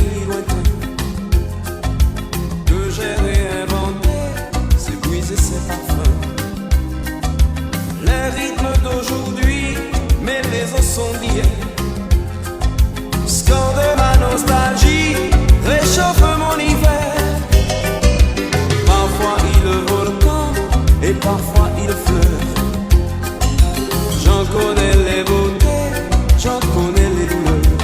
pays lointains que j'ai réinventé ses bruits et ses parfums. Les rythmes d'aujourd'hui mêlés aux sons d'hier scandent ma nostalgie, réchauffe mon hiver. Parfois il volcan et parfois il pleure. J'en connais les beautés, j'en connais les douleurs.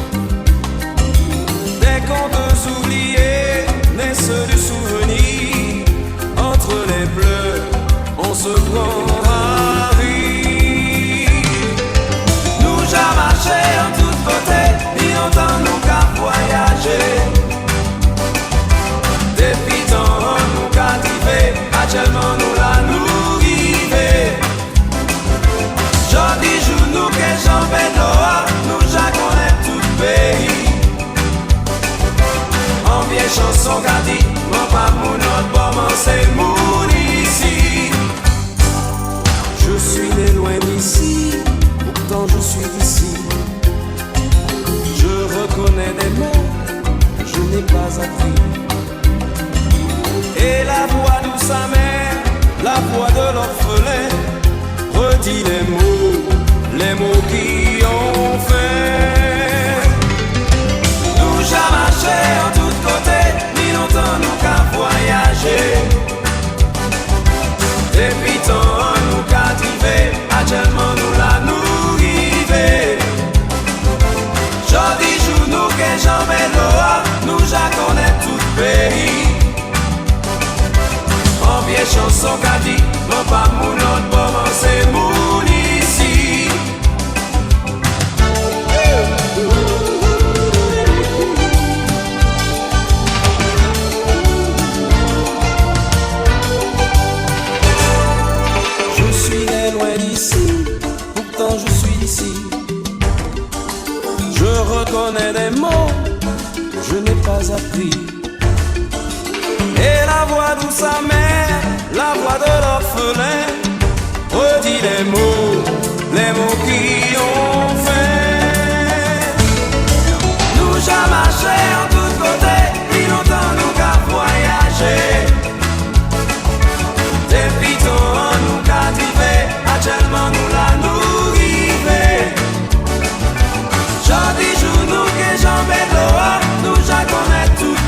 Des contes oubliés naissent du souvenir. Entre les pleurs, on se prend à rire. Nous j'ai marché en tous côtés, ni longtemps nous qu'à voyager. Depuis temps nous qu'à driver, actuellement nous la nous river. Jodi jour nous que j'en vais dehors, nous j'ai connaît tout le pays. En vieille chanson qu'a dit, mon pas mon autre bon, c'est mon ici. Je suis né loin d'ici, pourtant je suis d'ici. Je reconnais des mots que je n'ai pas appris. Et la voix douce amère, la voix de l'orphelin redit les mots qui ont fait. Nous j'ai marché en tous côtés, ni longtemps nous qu'à voyager. Depuis temps nous qu'à driver, actuellement nous la nous river. Jodi jour nous que j'en vais dehors, nous j'ai connaît tout le pays. En vieille chanson qu'a dit, mon pas mon autre bon, c'est mon ici. Je suis né loin d'ici, pourtant je suis ici. Je reconnais des mots que je n'ai pas appris. Et la voix douce amère, la voix de l'orphelin redit les mots qui ont fait. Nous j'ai marché en tous côtés, puis longtemps nous qu'à voyager. Depuis temps nous qu'à driver, actuellement nous la nous river. Jodi jour nous que j'en vais dehors, nous j'ai connaît tout le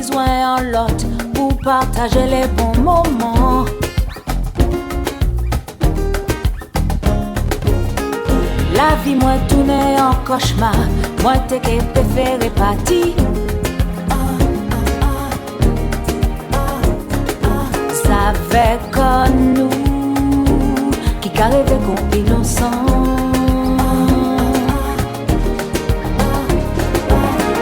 besoin en l'autre pour partager les bons moments. La vie moi tourne en cauchemar, moi t'es que préféré parti. Ça fait comme nous qui carré qu'on innocent.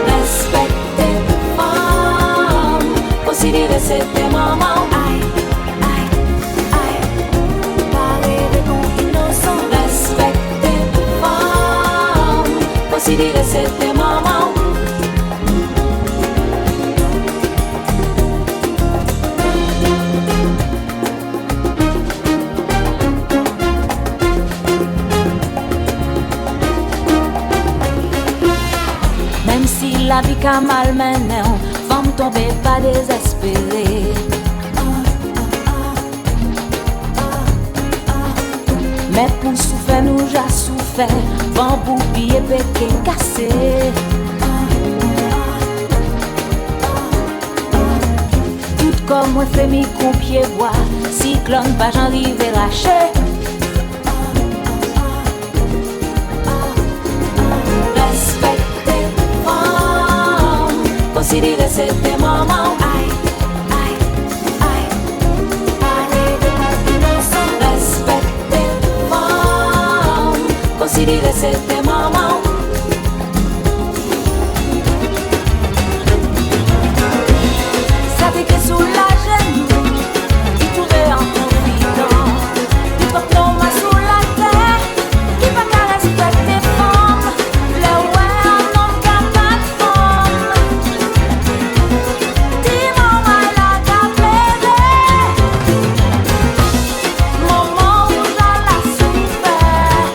Respecter femme, considérer c'était maman. Aïe, aïe, aïe, carré qu'on innocent. Respecter femme, considérer c'était maman. Même si la vie qu'a mal mené, femme tomber pas désespérée. Mais pour souffrir nous j'ai souffert, vent pour pied péqué cassé. Tout comme moi fait mi pied bois, cyclone pas j'arrive lâcher. Considérer c'était maman. Aïe, aïe, aïe, parler de mon innocent. Respecter femme, considérer c'était maman. Ça fait que sous la genou, tu trouvais en confident. Tu portes moi sous la terre, qui va qu'à respecter femme. Le ouais, un homme qui a pas de femme. Moment où j'en ai souffert,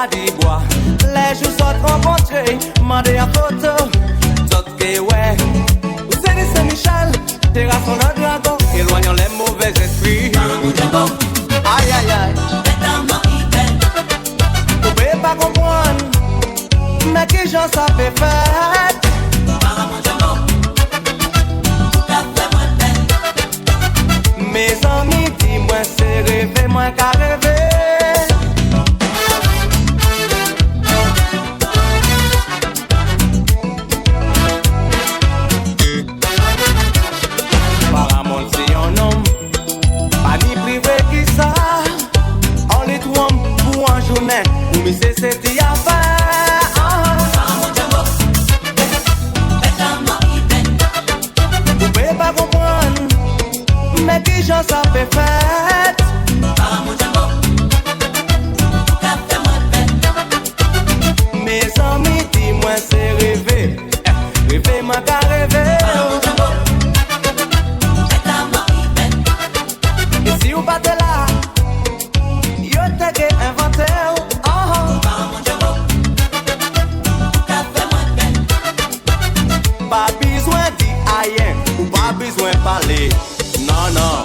pas d'y bois. Les jours sont rencontrés, mandé en photo. Tout que ouais, c'est des Saint-Michel, terrassons le dragon, éloignons les mauvais esprits. Aïe aïe aïe, vous pouvez pas comprendre, mais qui j'en ça fait fête. Mes amis, dis-moi c'est rêver, moi qu'à rêver. Paramount c'est un homme, pas ni privé qui ça. On les trouve pour un journée, ou mais c'est cette affaire. Vous pouvez pas comprendre, mais qui j'en ça fait fête. Mes amis, dis-moi c'est rêver, rêver moi qu'à rêver. Et si vous battez là, yo t'ai que inventé. Pas besoin d'y aïe, ou pas besoin de parler. Non, non.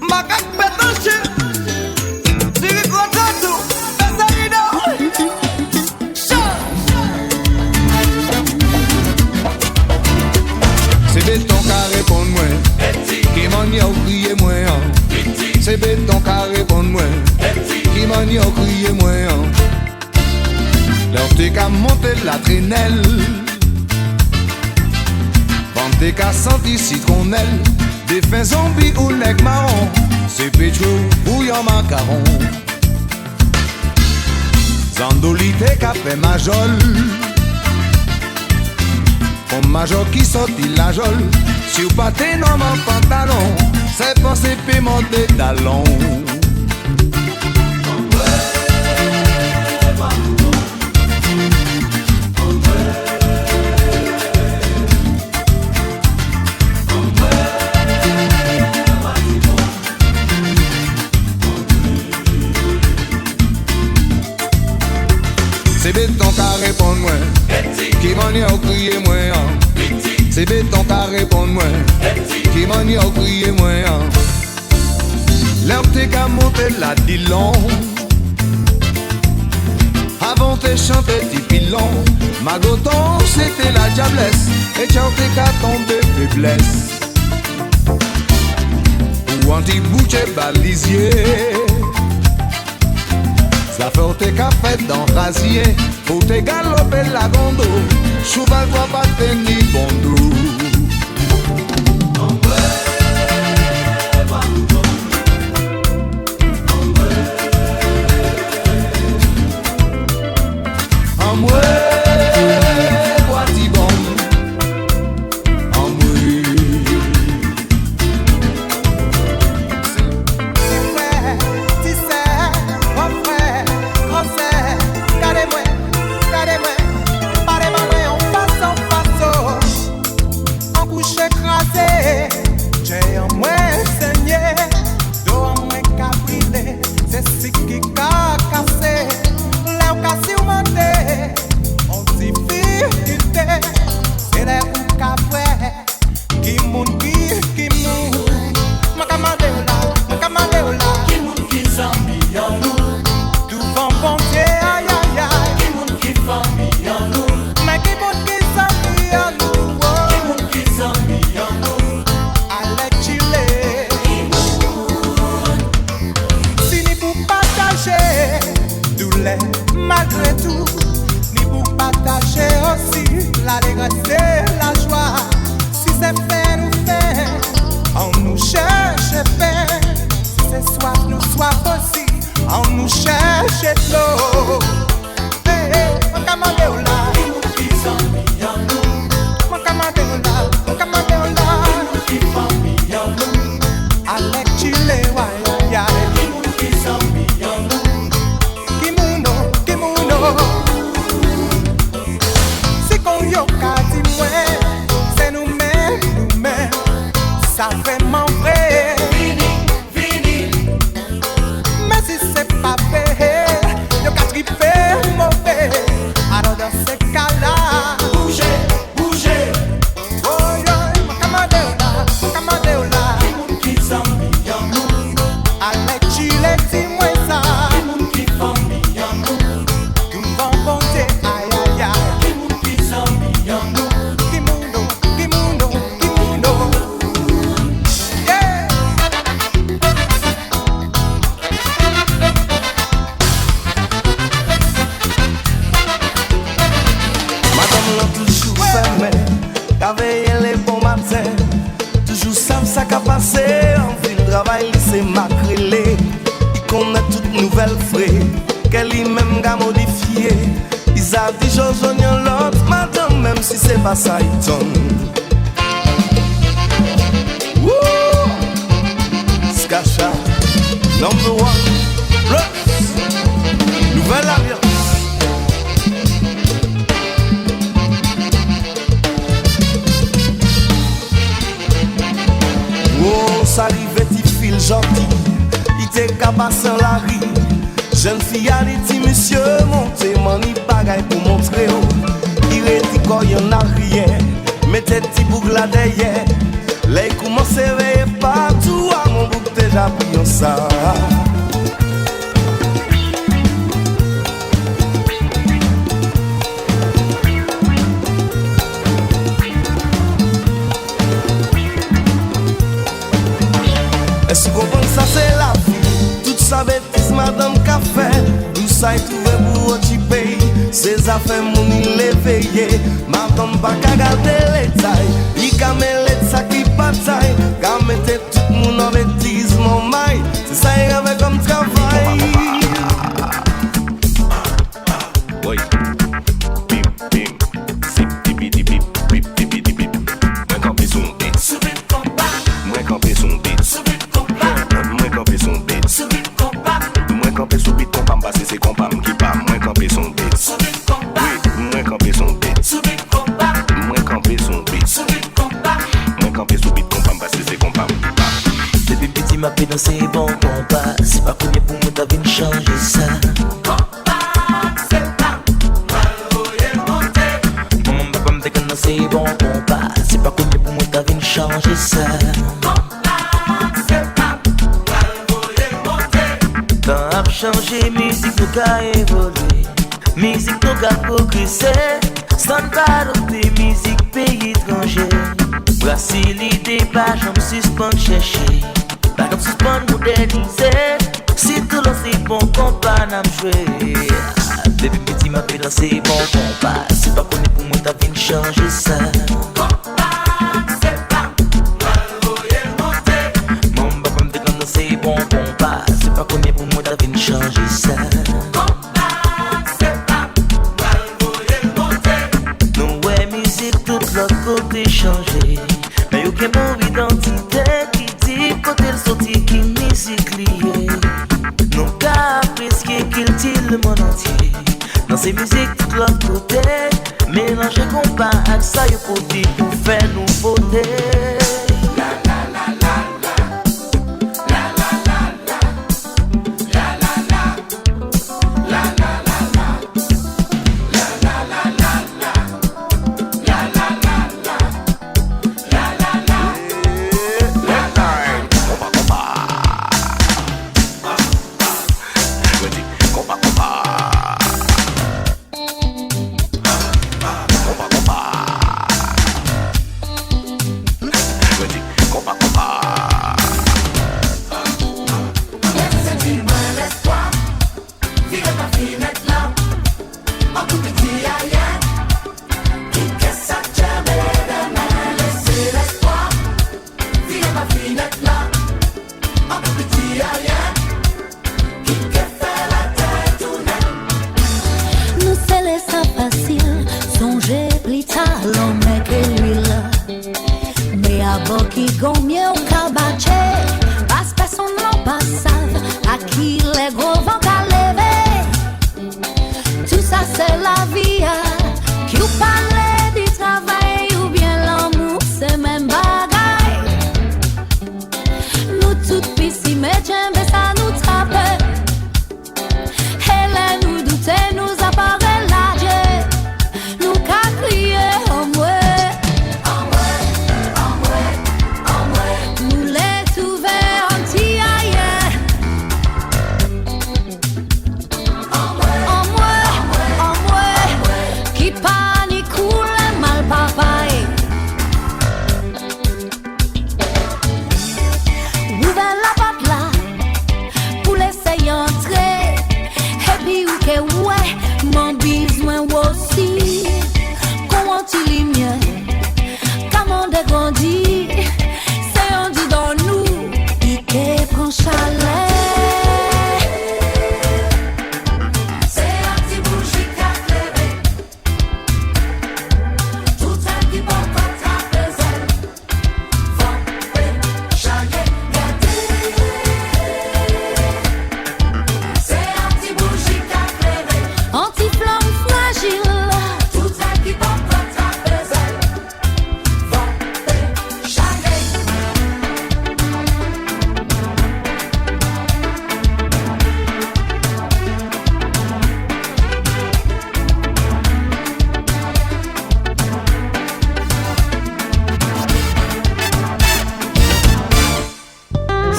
Ma caque pétanche, tu reconnais tout, mais ça y est. C'est béton qu'à répondre moi, qui m'en y a crié moi. C'est béton qu'à répondre moi, qui m'en y a crié moi. Leur t'es qu'à monter la traînelle, t'es qu'à sentir citronnelle, des fins zombies ou nègres marron, c'est pétro bouillon macaron. Zandoli t'es qu'à fait majol, on major qui sortit la jol, si ou pas t'es non mon pantalon, c'est pensé paiement des talons. C'est béton qu'à répondre moi, qui m'en y a crié moi. C'est béton qu'à répondre moi, qui m'en y a crié moi. L'herbe t'es qu'à monter la dilon, avant t'es chanté t'y pilon. Magoton c'était la diablesse, et t'en t'es qu'à tomber faiblesse. Ou anti-boucher balisier, ça fait tes cafés dans rasier, pour te galoper la gondo, cheval doit pas tenir bon dos. Malgré tout, ni pour partager aussi l'allégresse et la joie. Si c'est fait, nous fait, on nous cherche paix. Si c'est soif, nous soif aussi, on nous cherche de l'eau. Hey, hey, on commande au là, on commande au là, on commande au là. Avec Chile, ouais, yeah. C'est qu'on y a qu'à dire, c'est nous-mêmes, ça vraiment vrai. Mais si c'est pas fait, ça qu'a passé, en ville travail, c'est macrélé. Il connaît toute nouvelle frais, qu'elle lui-même a modifié. Ils a dit chose on l'autre, madame, même si c'est pas ça, il tombe. Wouh! Skacha, number one, plus, nouvelle ambiance. Oh, ça arrivait, il file gentil, il était capable sans la rue. Jeune fille a dit, monsieur, montez, mani bagaille pour montrer. Il est dit qu'il y en a rien, mettez petit boucle là derrière. Là, il commence à réveiller partout, à mon bouc déjà pris en ça. Est-ce qu'on pense ça c'est la vie? Toute sa bêtise madame qu'a fait. Tout ça est trouvé pour occuper. Ses affaires mon il éveillé. Madame pas qu'à garder les tailles. Il qu'a mêlé de ça qui bataille. Qu'a mette tout le monde en bêtise mon maille. C'est ça il avait comme travail. Oui. Bim bim. Zip dibi dibi bip dibi dibi. Moi campé son beat. Subit combat. Moi campé son beat. Subit moi campé son beat. Subit combat. Moi campé sous beat combat parce que c'est combat qui bat. Moi campé son beat. Subit combat. Oui, moi campé son beat. Subit combat. Moi campé son beat. Subit combat. Moi campé sous beat combat parce que c'est combat qui bat. Depuis petit m'a fait danser bon combat. C'est pas connu pour moi t'as vu changer ça. C'est bon combat, c'est pas connu pour moi t'as vu changer ça. Quand a changé, musique nous a évolué. Musique nous a progressé. Sans pas d'autres musique pays étranger. Brasilité, pas j'en suspend chercher. Pas j'en suspend moderniser. Si tout l'on c'est bon combat, n'a joué. Depuis petit m'a fait danser bon combat. C'est pas connu pour moi t'as vu changer ça. Mon papa me dit quand c'est bon combat. C'est pas connu pour moi t'as vu changer ça. Nous ouais musique tout l'autre côté changé. Mais y'a qu'un bon identité qui dit côté le sorti qui musique liée. Nous qu'a apprécié qu'il dit le monde entier. Dans ces musiques tout l'autre côté. Mélanger combat avec ça y'a côté pour faire nouveauté. La la la la la. La la la la. La la la.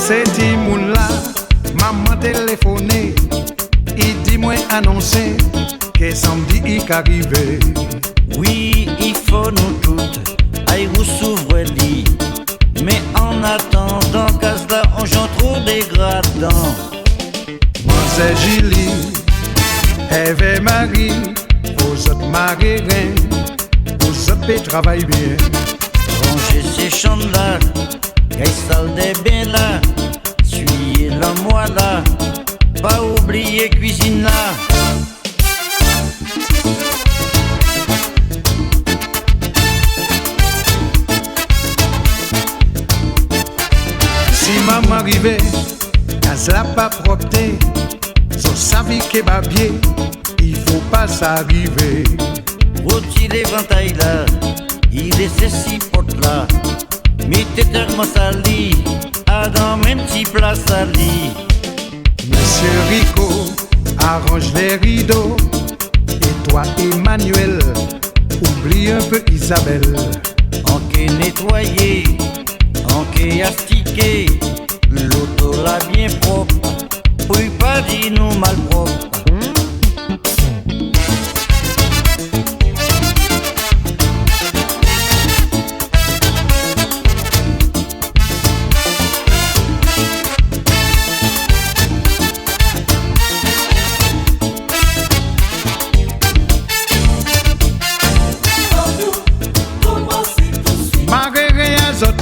C'est Timoun là, maman téléphoné, il dit moi annoncer que samedi il arrivé. Oui, il faut nous toutes, aïe vous s'ouvre lit. Mais en attendant, casse là, on chante trop dégradant. Moi c'est Julie, Eve et Marie, vous autres marraines, vous autres travaillez bien. Rangez ces chambres là, qu'est salle des bains là, suyez la moi là, pas oublier cuisine là. Si maman arrivait, case la pas propre, so savi kebabier, il faut pas s'arriver. Rôti l'éventail là, il est ces six potes là, mettez tellement sali, à dans même petit plat sali. Monsieur Rico, arrange les rideaux, et toi Emmanuel, oublie un peu Isabelle. En qu'est nettoyé, en qu'est astiqué, l'auto là bien propre, puis pas dit nous mal propre.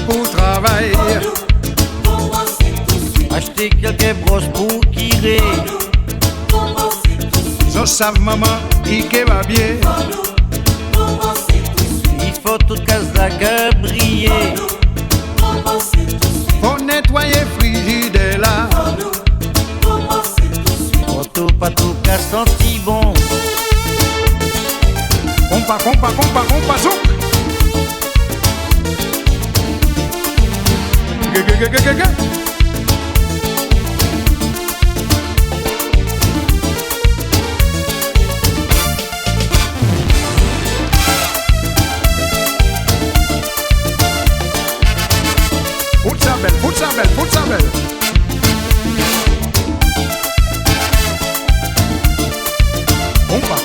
Pour travail, acheter quelques brosses pour tirer. je savent maman, il va bien. Il faut toute case la gueule briller. Faut nettoyer frigidaire là. Faut pas tout cas senti bon. Compa, zouk. Ge. Fout sa belle. Compa.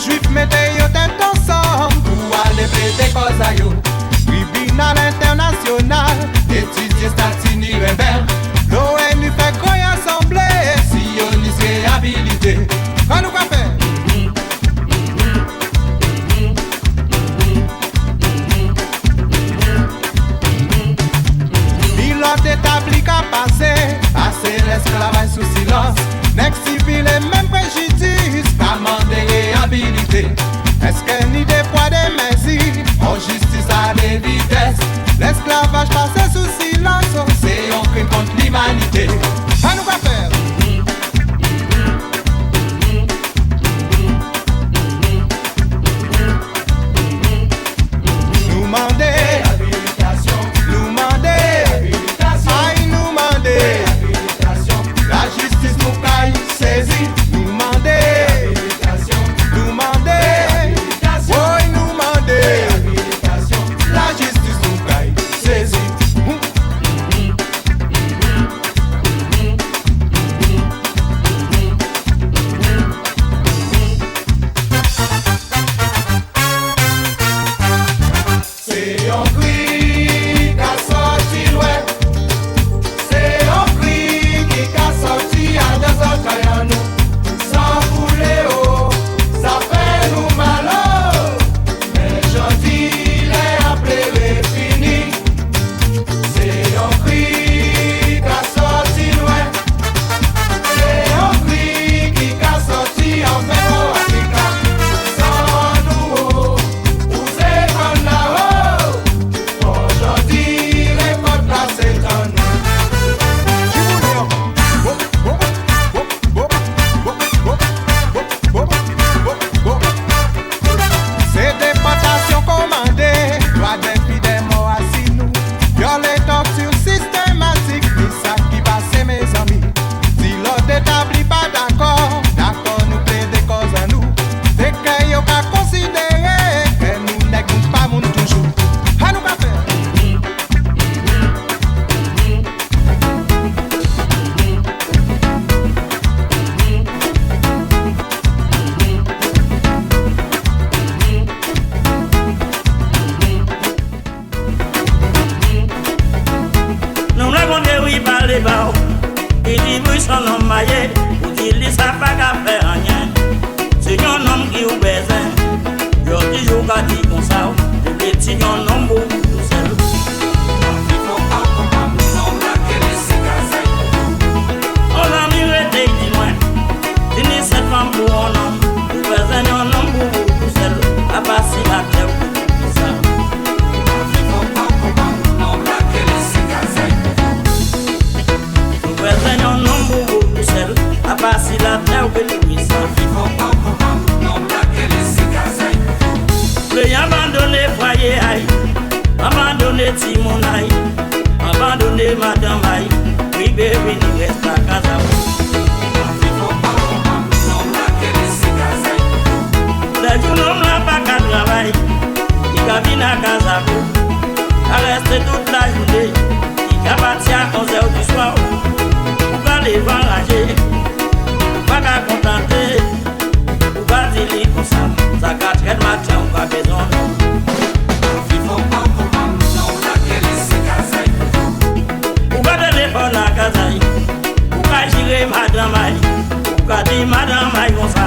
Juif mettez yo tête ensemble pour aller plaider cause à yo. Tribunal international, étudier statut rebelle. L'ONU fait quoi assemblée, sionisme réhabilité. Quand nous quoi faire? Pilote établi qu'à passer l'esclavage sous silence. Next civil et même préjudice, commander réhabilité. Est-ce que ni des poids des mesures, en justice à des vitesses. L'esclavage passé sous silence, c'est un crime contre l'humanité. À nous quoi faire? Nous demander réhabilitation, nous demander réhabilitation, aïe nous demander réhabilitation. La justice nous caille, saisie, nous demander réhabilitation, nous demander réhabilitation, oui nous demander réhabilitation. La justice nous caille, saisie. C'est un cri qu'a sorti loin. C'est un cri qui qu'a sorti à deux autres nous. Sans fouler haut, ça fait nous malheur. Mais gentil les appelés fini. C'est un cri qu'a sorti loin. C'est un cri qui qu'a sorti en fait au Africa. Sans nous haut, vous êtes comme là-haut. petit mon aïe, abandonné madame aïe, oui bébé ni reste à casa. Le jour n'homme n'a pas qu'à travailler, il cabine à casa, à rester toute la journée, il a parti à 11h du soir, pour aller enrager, pas qu'à contenter, pour pas dire comme ça, ça 4 heures matin, on va besoin. Madame Aïe, ou qu'a dit Madame Aïe comme ça,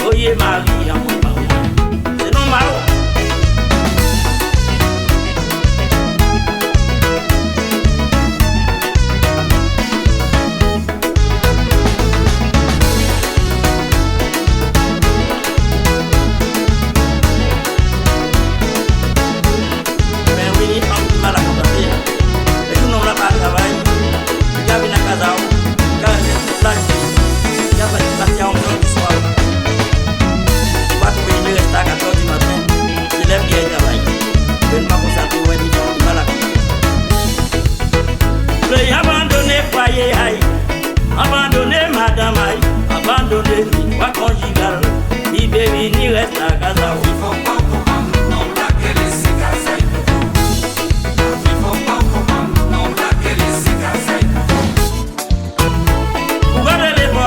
oyez Marie à mon parent, c'est non marron. Mais oui, on mal à comprendre, et nous n'avons pas de travail, il y a une casa. Il y a pas de partie à 11h du soir. Pas de payer rester à 4h du matin. Je lève bien le travail. Je ne vais pas constater où est différent. Voilà. Veuillez abandonner foyer aïe. Abandonner madame aïe. Abandonner vie quoi conjugale. Ni bébé ni reste à casa. Il faut pas comprendre. Non, là qu'elle est si casa. Il faut pas comprendre. Non, là qu'elle est si casa.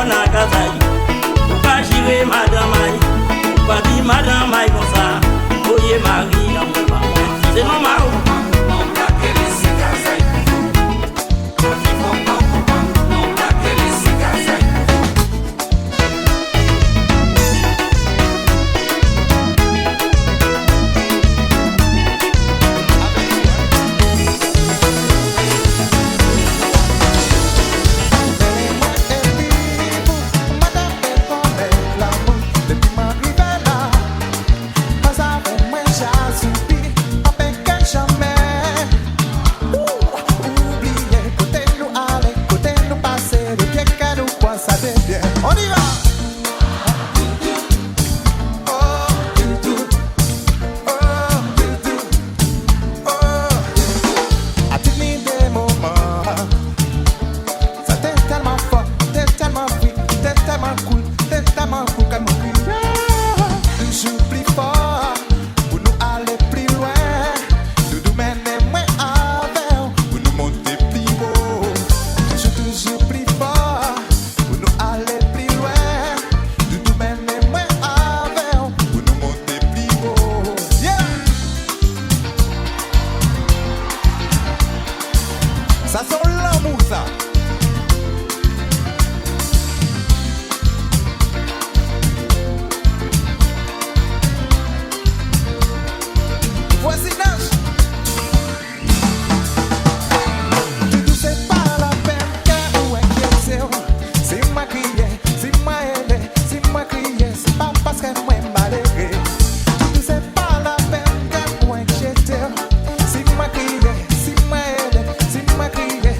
Na casa yi, ou pas gérer madame aïe, ou pas dire madame aïe comme ça, voyez Marie à mon parent, c'est non marron. Non, la qu'elle est si casa yi, il faut pas comprendre, non, la qu'elle est si casa yi. Si moi crier,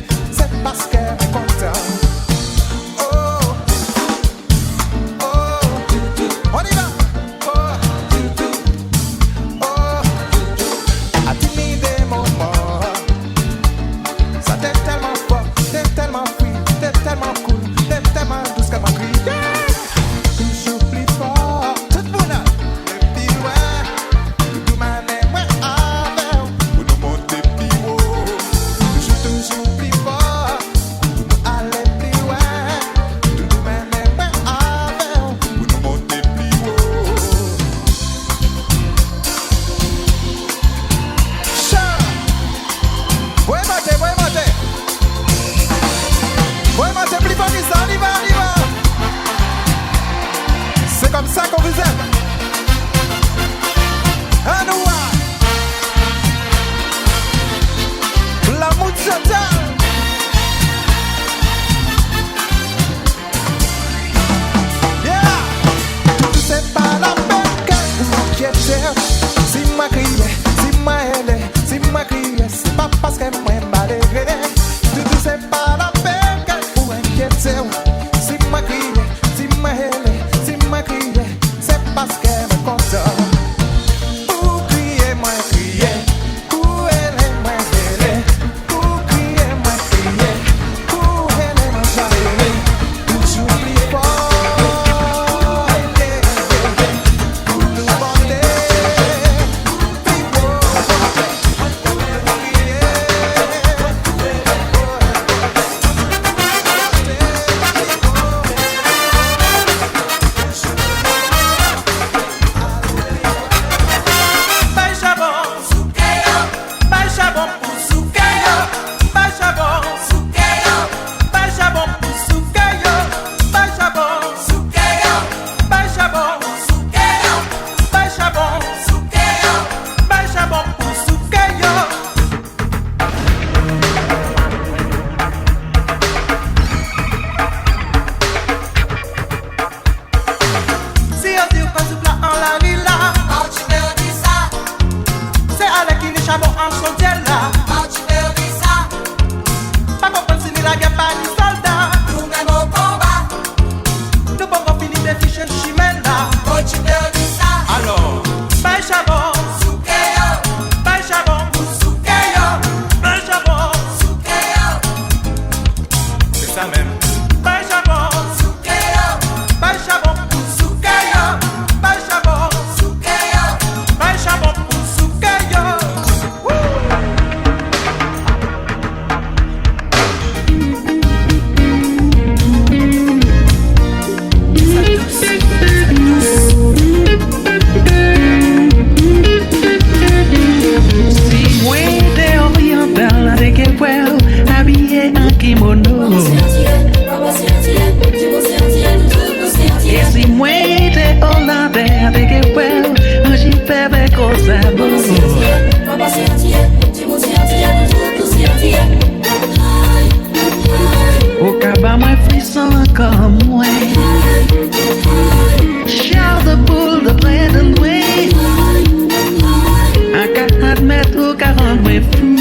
qu'à rendre fou.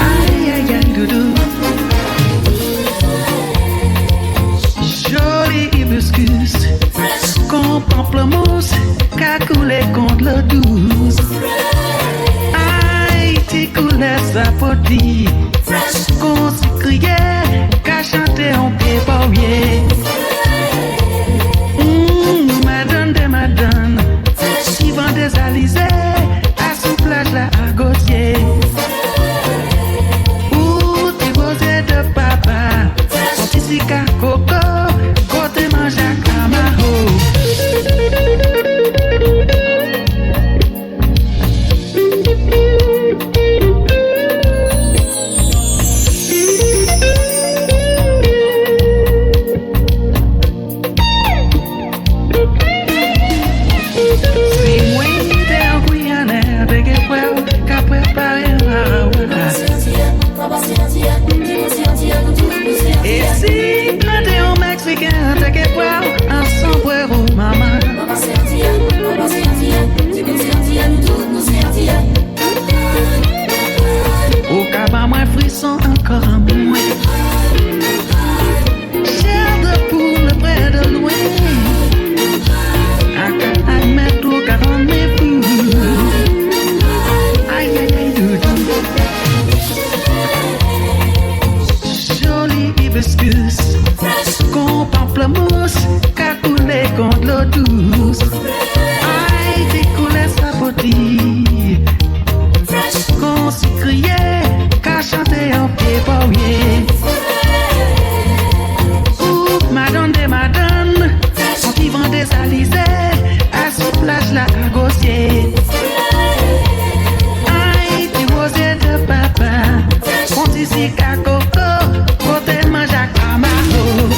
Aïe aïe aïe doudou. Joli hibiscus, qu'on pamplemousse, qu'à couler contre l'eau douce. Aïe, t'y coulait sa potie, qu'on s'y criait, qu'à chanter en pied pauvrier. Madone de madone, qui vend des alizés, à sous plage là à Gautier. Ou t'y posé de papa, on t'y qu'à coco, côté mange à Camaho. Et si t'es un Mexicain, t'es que quoi, un sombrero, maman. Au cabas, moins frisson, encore un moins. Chair de poule près de loin. Un cas à mettre au 40 000 fous. Aïe aïe aïe doudou. Joli hibiscus, qu'on pamplemousse, qu'à couler contre l'eau douce. Aïe, découlait sa potie, qu'on s'y criait, qu'à chanter en pied pauvrier. Ouh, madone de madone, on qui vend des alizés, à sous plage là à Gautier. Aïe, t'y posé de papa, on t'y si qu'à coco, côté mange à Camaho.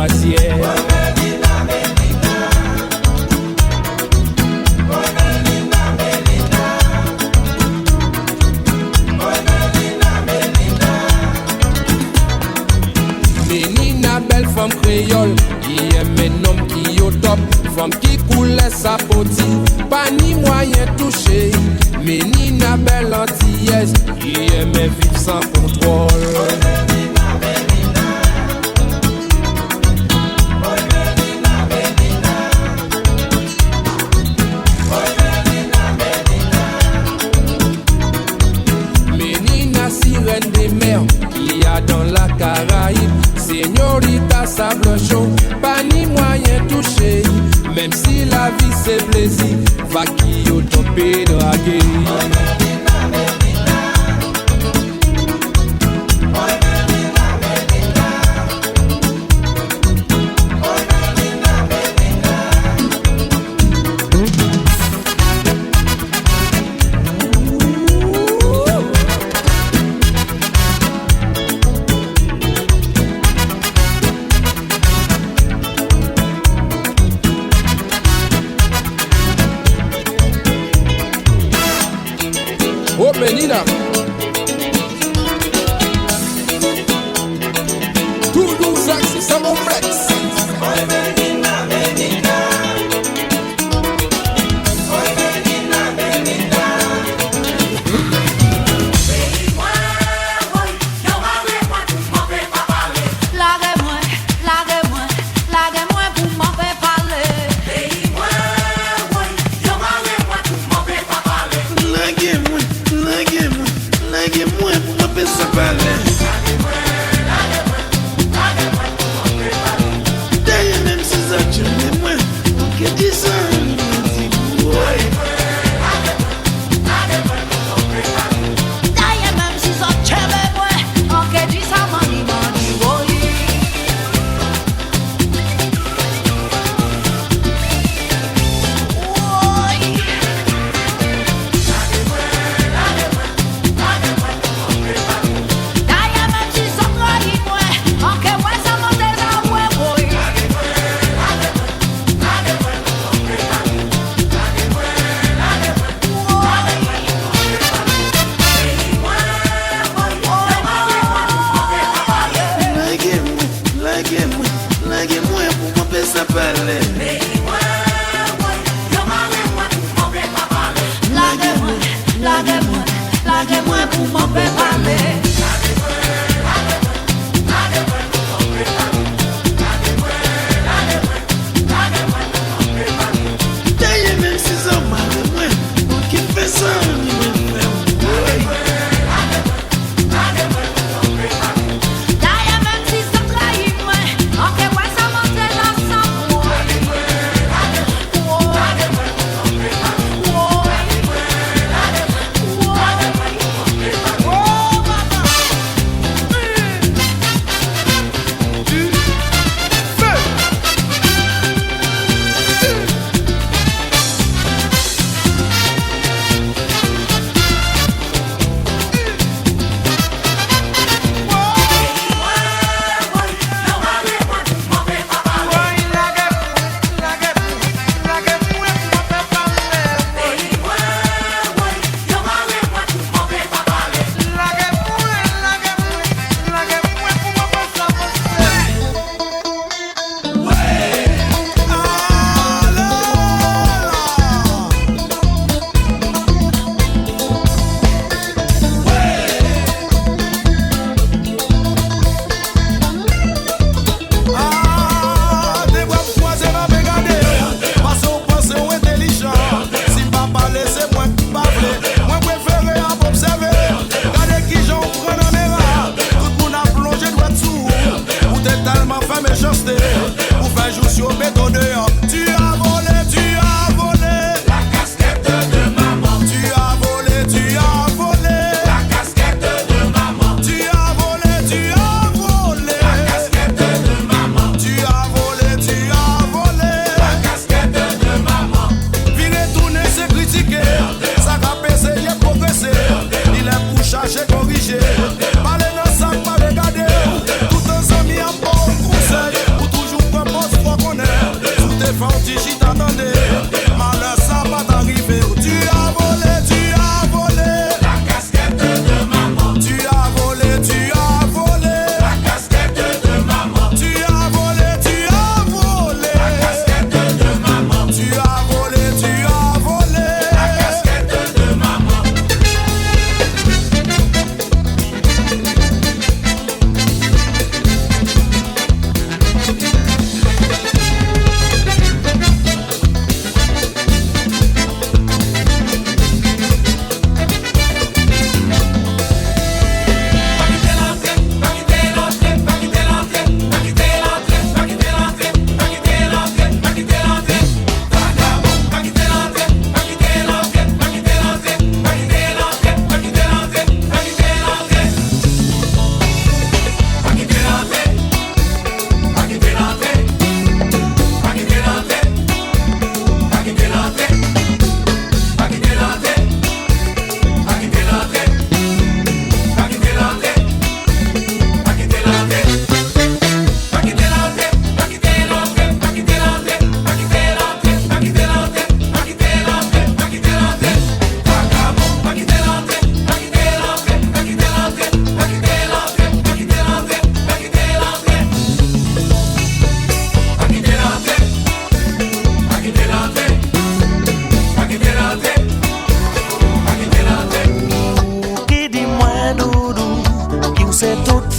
croisière. Ménina, belle femme créole, qui aime un homme qui au top, femme qui coule sa poti, pas ni moyen touché. Ménina, belle antillaise, qui aime vivre sans contrôle. Sirène des mers qu'il y a dans la Caraïbe, Señorita sable chaud, pas ni moyen touché. Même si la vie c'est plaisir, va qui au topé dragué. Oh Menina, tout doux sax, c'est mon flex. Oh Menina, Menina. Oh Menina, Menina. Pays-moi, oui, yo m'avez pas tout m'en fait pas parler. Larguez-moi, larguez-moi, larguez-moi pour m'en faire parler. Pays-moi, oui, yo m'avez pas tout m'en fait pas parler. Larguez-moi, larguez-moi pour me faire parler.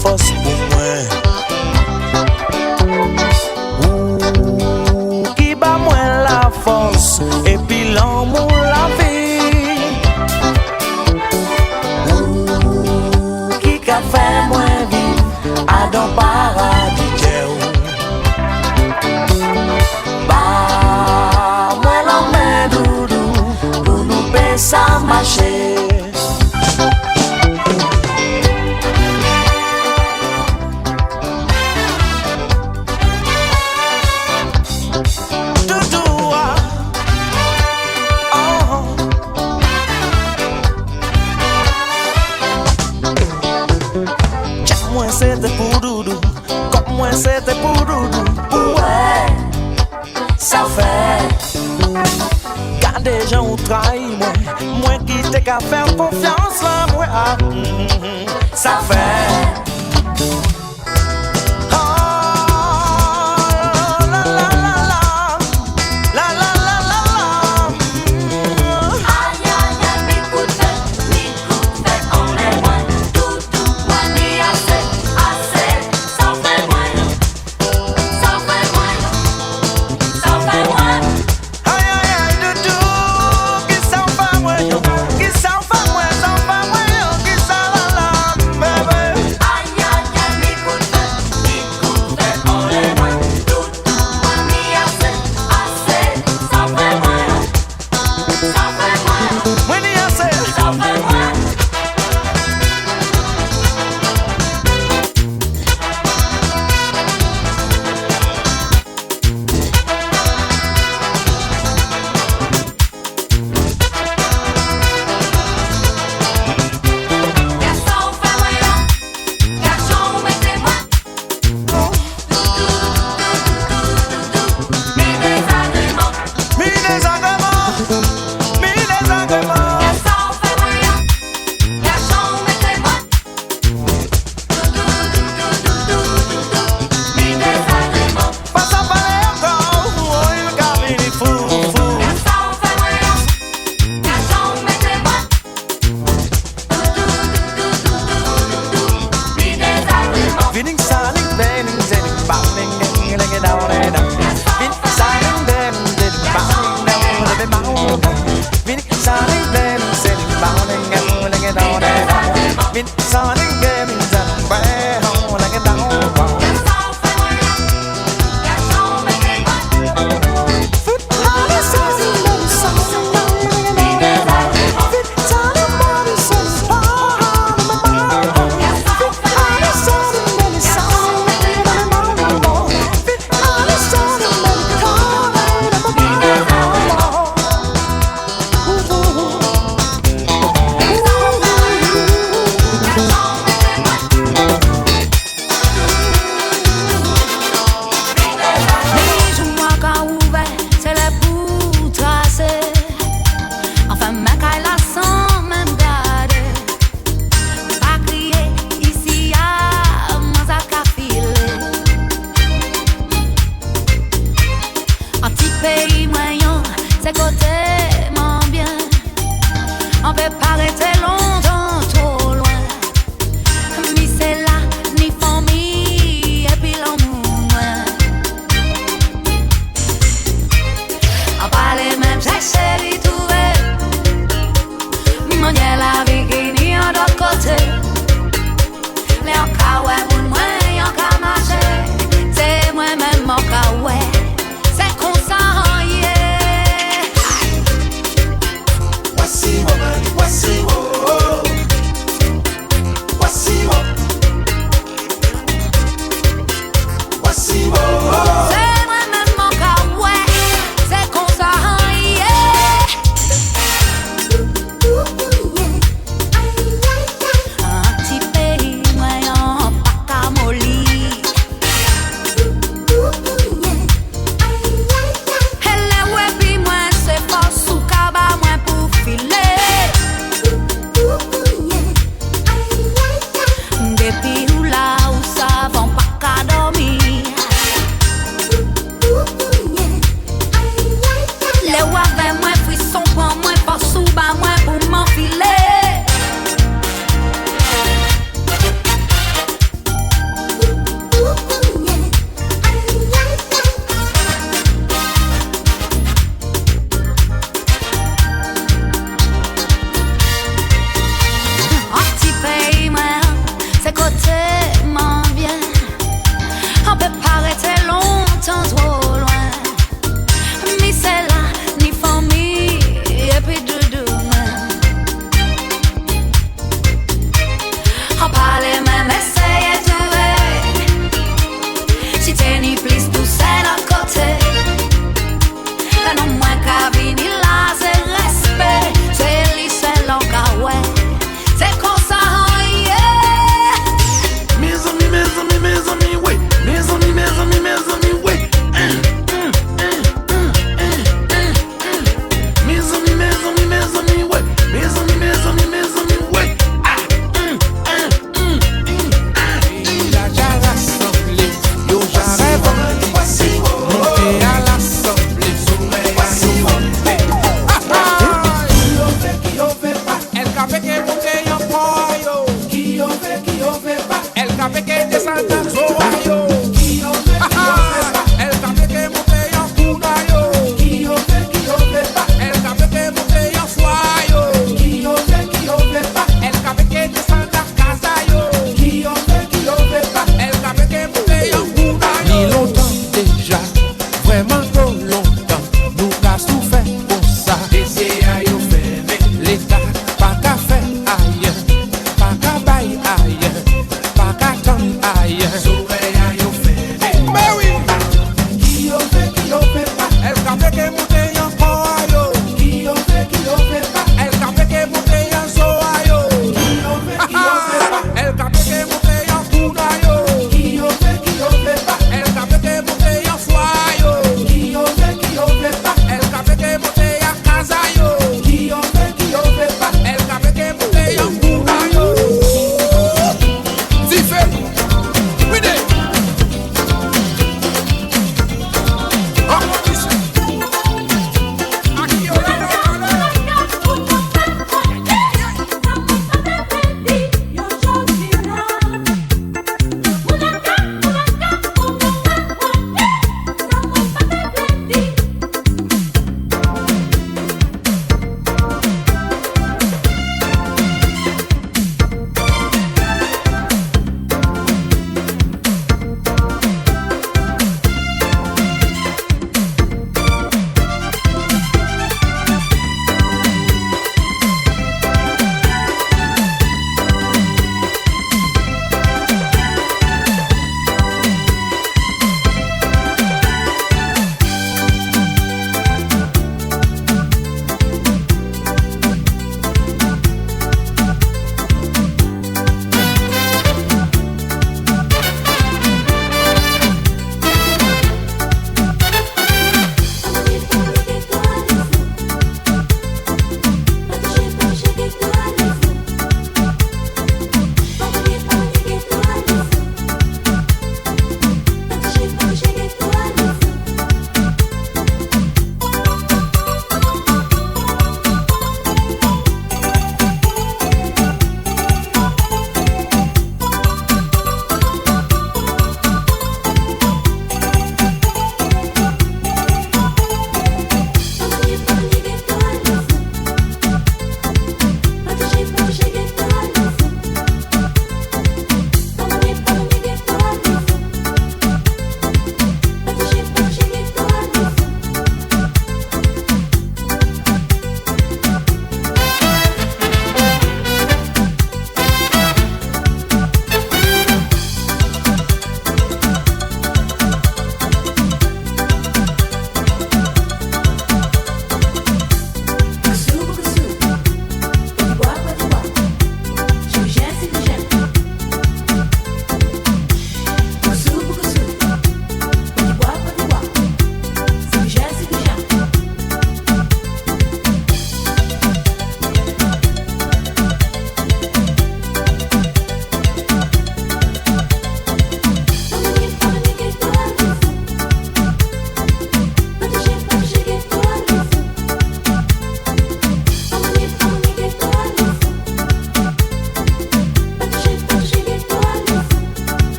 force pour moi. Ou qui bat moi la force et puis l'amour la vie. Ou qui qu'a fait moi vivre à dans paradis Dieu. Bah moi l'emmène doudou pour nous payer ça marcher. C'était pour doudou, comme moi c'était pour doudou. Ouais, ça fait. Quand des gens ont trahi moi, moi qui t'ai qu'à faire confiance là, moi. Ça fait.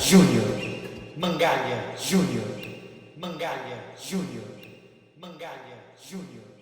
Júnior, Mangalha Júnior, Mangalha Júnior, Mangalha Júnior.